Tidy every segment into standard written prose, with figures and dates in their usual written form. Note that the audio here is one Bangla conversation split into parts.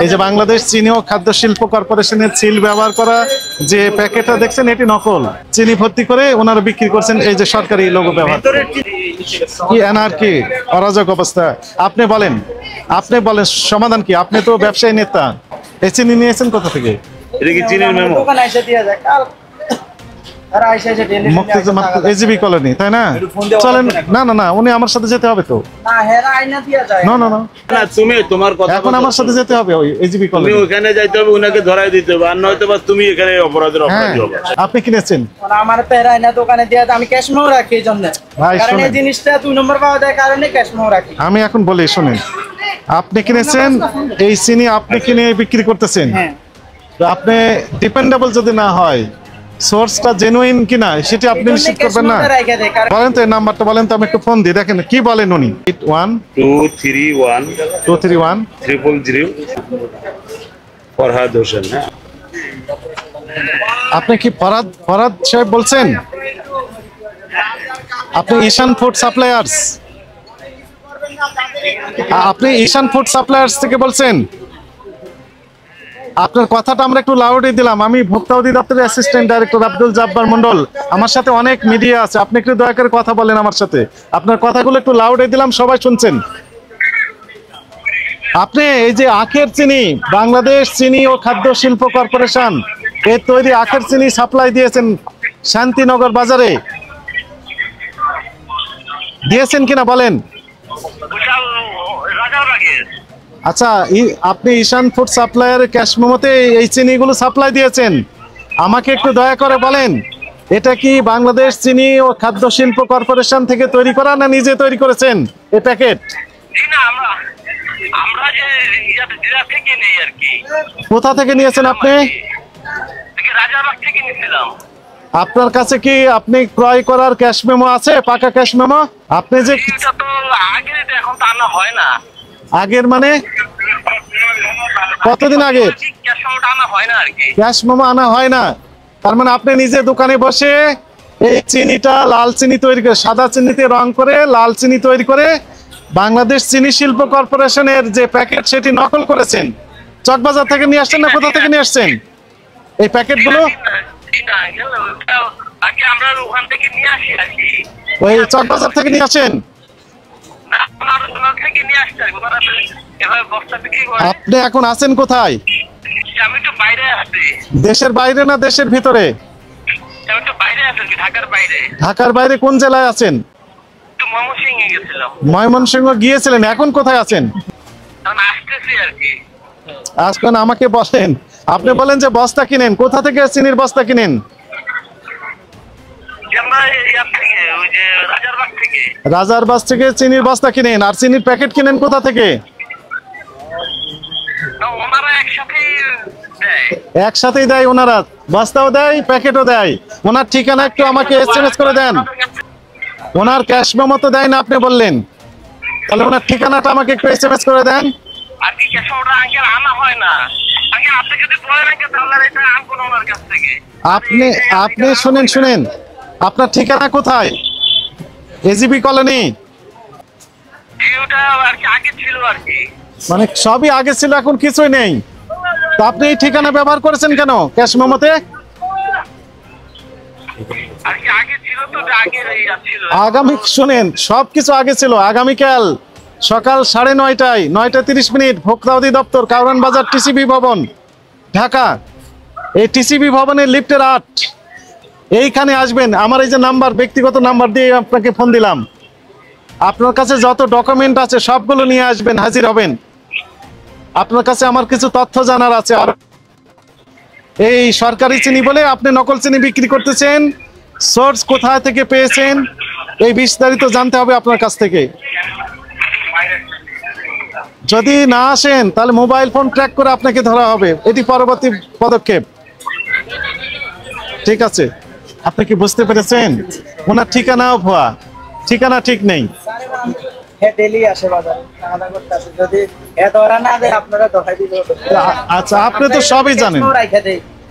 এই যে বাংলাদেশ চিনি ও খাদ্য শিল্প কর্পোরেশনের সিল ব্যবহার করা যে প্যাকেটটা দেখছেন এটি নকল। চিনি ভর্তি করে ওনারা বিক্রি করছেন এই যে সরকারি লোগো ব্যবহার। কি এনআরকি অরাজক অবস্থা। আপনি বলেন সমাধান কি? আপনি তো ব্যবসায়ী নেতা, এই চিনি নিয়েছেন কোথা থেকে? এটা কি চিনির মেমো? এজিবি কলোনি, তাই না? চলেন। না না না, উনি আমার সাথে যেতে হবে তো। না না না, তুমি তোমার কথা এখন আমার সাথে যেতে হবে ওই এজিবি কলোনি। তুমি ওখানে যাইতে হবে, উনাকে ধরাই দিতে হবে, আর নয়তো বা তুমি এখানে অপরাধের অপরাধী হবে। আপনি কিনেছেন? আমার তো আয়না দোকানে দিয়ে আমি ক্যাশ মেমো রাখি এই জন্য, কারণ এই জিনিসটা 2 নম্বর পাওয়া যায় কারণে ক্যাশ মেমো রাখি। আমি এখন বলি শুনেন, আপনি কিনেছেন এই চিনি, আপনি কিনে বিক্রি করতেছেন। তো আপনি ডিপেন্ডেবল যদি না হয়, সোর্সটা জেনুইন কিনা সেটা আপনি নিশ্চিত করবেন না। বলেন তো এই নাম্বারটা বলেন তো, আমি একটু ফোন দিই, দেখেন কি বলেন উনি। 81231231 000 ফরহাদ হোসেন। আপনি কি ফরহাদ সাহেব বলছেন? আপনি ঈশান ফুড সাপ্লায়ার্স, আপনি ঈশান ফুড সাপ্লায়ার্স থেকে বলছেন? আপনার কথাটা আমরা একটু লাউডে দিলাম। আমি ভোক্তা অধিদপ্তরের অ্যাসিস্ট্যান্ট ডাইরেক্টর আব্দুল জব্বার মন্ডল। আমার সাথে অনেক মিডিয়া আছে, আপনি একটু দয়া করে কথা বলেন আমার সাথে। আপনার কথাগুলো একটু লাউডে দিলাম, সবাই শুনছেন। আপনি এই যে আখের চিনি, বাংলাদেশ চিনি ও খাদ্য শিল্প কর্পোরেশন এর তৈরি আখের চিনি সাপ্লাই দিয়েছেন শান্তিনগর বাজারে, দিয়েছেন কিনা বলেন? আচ্ছা, আপনি ঈশান ফুড সাপ্লায়ারের ক্যাশ মেমোতে এই চিনিগুলো সাপ্লাই দিয়েছেন। আমাকে একটু দয়া করে বলেন, এটা কি বাংলাদেশ চিনি ও খাদ্য শিল্প কর্পোরেশন থেকে তৈরি করা, না নিজে তৈরি করেছেন এই প্যাকেট? কোথা থেকে নিয়েছেন আপনি? আপনার কাছে কি আপনি ক্রয় করার ক্যাশ মেমো আছে, পাকা ক্যাশ মেমো? আপনি যে আগের মানে কতদিন আগে ক্যাশ মেমো আনা হয় না? তার মানে আপনি নিজে দোকানে বসে এই চিনিটা লাল চিনি তৈরি করে, সাদা চিনিতে রং করে লাল চিনি তৈরি করে বাংলাদেশ চিনি শিল্প কর্পোরেশনের যে প্যাকেট সেটি নকল করেছেন। চকবাজার থেকে নিয়ে আসছেন না কোথা থেকে নিয়ে আসছেন এই প্যাকেটগুলো? ওই চকবাজার থেকে নিয়ে আসেন? আপনি এখন আছেন কোথায়? দেশের বাইরে না দেশের ভিতরে? ঢাকার বাইরে কোন জেলায় আছেন? ময়মনসিংহ গিয়েছিলেন, এখন কোথায় আছেন? আজকাল আমাকে বলেন, আপনি বলেন যে বস্তা কিনেন, কোথা থেকে চিনির বস্তা কিনেন? রাজারবাগ থেকে চিনির বস্তা কিনেন। আর চিনির প্যাকেট কিনেন কোথা থেকে? একসাথেই দেয় ওনারা, বস্তাও দেয় প্যাকেটও দেয়। ওনার ঠিকানা একটু আমাকে এসএমএস করে দেন। ওনার ক্যাশ মেমো তো দেয় না আপনি বললেন, তাহলে ওনার ঠিকানাটা আমাকে একটু এসএমএস করে দেন। আপনি শুনেন, আপনার ঠিকানা কোথায়? AGB colony? মানে সবই আগে ছিল, এখন কিছুই নেই। তো আপনি এই ঠিকানা ব্যবহার করেছেন কেন ক্যাশ মেমোতে? আগামী শুনেন, সবকিছু আগে ছিল। আগামীকাল সকাল 9:30টায় 9:30 ভোক্তা অধিদপ্তর, কারওয়ান বাজার, টিসিবি ভবন, ঢাকা। এই টিসিবি ভবনের লিফটের 8 এইখানে আসবেন। আমার এই যে নাম্বার, ব্যক্তিগত নাম্বার দিয়ে আপনাকে ফোন দিলাম। আপনার কাছে যত ডকুমেন্ট আছে সবগুলো নিয়ে আসবেন, হাজির হবেন। আপনার কাছে আমার কিছু তথ্য জানার আছে। আর এই সরকারি চিনি বলে আপনি নকল চিনি বিক্রি করতেছেন, সোর্স কোথায় থেকে পেয়েছেন এই বিস্তারিত জানতে হবে আপনার কাছ থেকে। যদি না আসেন তাহলে মোবাইল ফোন ট্র্যাক করে আপনাকে ধরা হবে, এটি পরবর্তী পদক্ষেপ। ঠিক আছে, আপনি কি বুঝতে পেরেছেন? ওনার ঠিকানাও ভুয়া, ঠিকানা ঠিক নেই। আচ্ছা, আপনি তো সবই জানেন।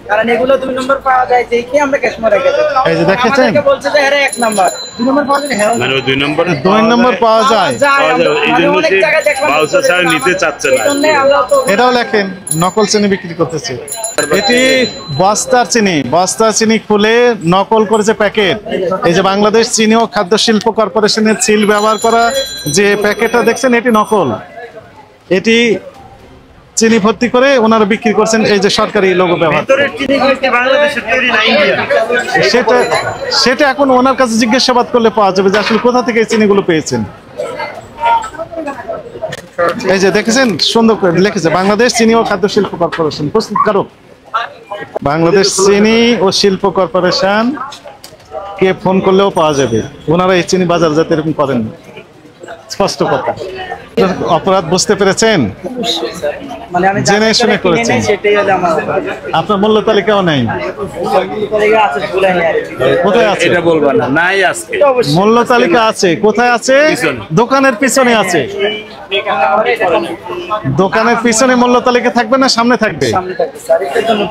কারণ এগুলো 2 নম্বর পাওয়া যায় দেখি আমরা ক্যাশ মেমো রেখে দেব। এই যে দেখেছেন আমাদেরকে বলছে যে হ্যাঁ 1 নম্বর 2 নম্বর পাওয়া যায় হ্যাঁ মানে ওই 2 নম্বর 2 নম্বর পাওয়া যায়। এই জন্য অনেক জায়গায় দেখলাম বাউচার ছাড়া নিতে চাচ্ছে না। এজন্য আমরা তো এটাও লেখেন নকল চিনি বিক্রি করতেছে। এটি বস্তার চিনি খুলে নকল করেছে প্যাকেট। এই যে বাংলাদেশ চিনি ও খাদ্য শিল্প কর্পোরেশনের সিল ব্যবহার করা যে প্যাকেটটা দেখছেন এটি নকল। এটি চিনি ভর্তি করে ওনারা বিক্রি করছেন এই যে সরকারি লোগো ব্যবহার করে। সেটা এখন ওনার কাছে জিজ্ঞাসাবাদ করলে পাওয়া যাবে যে আসলে কোথা থেকে এই চিনিগুলো পেয়েছেন। এই যে দেখেছেন সুন্দর করে লিখেছে বাংলাদেশ চিনি ও খাদ্য শিল্প কর্পোরেশন প্রস্তুতকারক বাংলাদেশ চিনি ও শিল্প কর্পোরেশন কে ফোন করলেও পাওয়া যাবে। ওনারা এই চিনি বাজারজাত এরকম করেন না। স্পষ্ট কথা। অপরাধ বুঝতে পেরেছেন? মানে আমি জেনে শুনে করেছেন। সেটাই হলো আমার আপনার মূল্য তালিকাও নেই। আছে ভুলে নেই আর কি। কোথায় আছে? এটা বলবা না, নাই আজকে। মূল্য তালিকা আছে, কোথায় আছে? দোকানের পিছনে আছে। দোকানের পিছনে মূল্য তালিকা থাকবে না সামনে থাকবে? সামনে থাকবে স্যার, এটার জন্য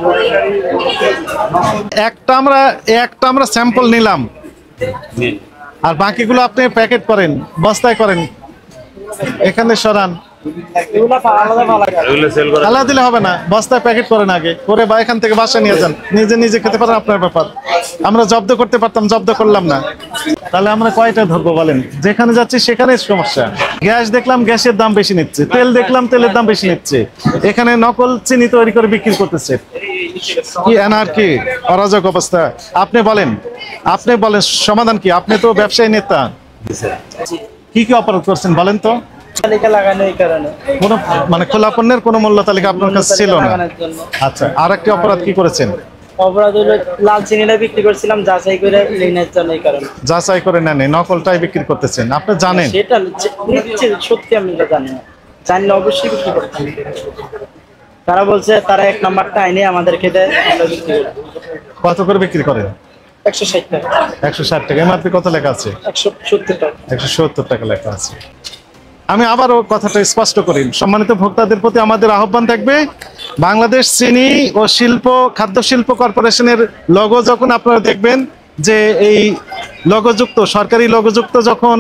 একটা আমরা স্যাম্পল নিলাম আর বাকিগুলো আপনি প্যাকেট করেন, বস্তায় করেন। এখানে সরান, এগুলা আলাদা ভালো এগুলো সেল করা আলাদা দিলে হবে না, বস্তায় প্যাকেট করেন আগে করে বা এখান থেকে বাসায় নিয়ে যান, নিজে খেতে পারেন, আপনার ব্যাপার। আমরা জব্দ করতে পারতাম, জব্দ করলাম না। তাহলে আমরা কয়টা ধরবো বলেন? যেখানে যাচ্ছি সেখানে সমস্যা। গ্যাস দেখলাম গ্যাসের দাম বেশি নিচ্ছে, তেল দেখলাম তেলের দাম বেশি নিচ্ছে, এখানে নকল চিনি তৈরি করে বিক্রি করতেছে। কি এনার্কি, অরাজক অবস্থা। আপনি বলেন সমাধান কি? আপনি তো ব্যবসায়ী নেতা, কি অপরাধ করছেন বলেন তো? তালিকা লাগানো এই কারণে কোনো মানে খোলা পণ্যের কোনো মূল্য তালিকা আপনার কাছে ছিল না। লাগানোর জন্য। আচ্ছা, আর একটি অপরাধ কি করেছেন? অপরাধ হলো লাল চিনিটা বিক্রি করছিলাম যাচাই করে লিনের জন্য, এই কারণে। যাচাই করে নেন, নকলটাই বিক্রি করতেছেন, আপনি জানেন? সেটা নিচ্ছে সত্যি, আমি এটা জানি না, জানলে অবশ্যই বিক্রি করতাম। তারা বলছে তারা 1 নাম্বারটা আইনে আমাদেরকে দেয়, আমরা বিক্রি করি। কত করে বিক্রি করেন? 160 টাকা। 160 টাকা। এমআরপি কত লেখা আছে? 170 টাকা। 170 টাকা লেখা আছে। আমি আবারও কথাটা স্পষ্ট করি, সম্মানিত ভোক্তাদের প্রতি আমাদের আহ্বান থাকবে, বাংলাদেশ চিনি ও খাদ্য শিল্প কর্পোরেশনের লোগো যখন আপনারা দেখবেন যে এই লোগোযুক্ত সরকারি লোগোযুক্ত যখন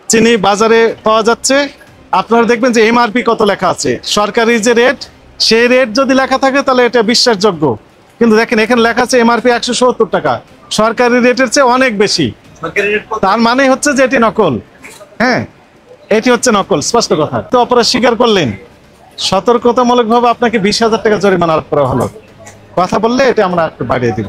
চিনি বাজারে পাওয়া যাচ্ছে, আপনারা দেখবেন যে এমআরপি কত লেখা আছে, সরকারি যে রেট সেই রেট যদি লেখা থাকে তাহলে এটা বিশ্বাসযোগ্য। কিন্তু দেখেন এখানে লেখা আছে এমআরপি 170 টাকা, সরকারি রেটের চেয়ে অনেক বেশি। তার মানে হচ্ছে যে এটি নকল। হ্যাঁ, এটি হচ্ছে নকল, স্পষ্ট কথা। তো অপরাধ স্বীকার করলেন, সতর্কতামূলকভাবে আপনাকে 20,000 টাকা জরিমানা আরোপ করা হলো। কথা বললে এটা আমরা একটু বাড়িয়ে দিব।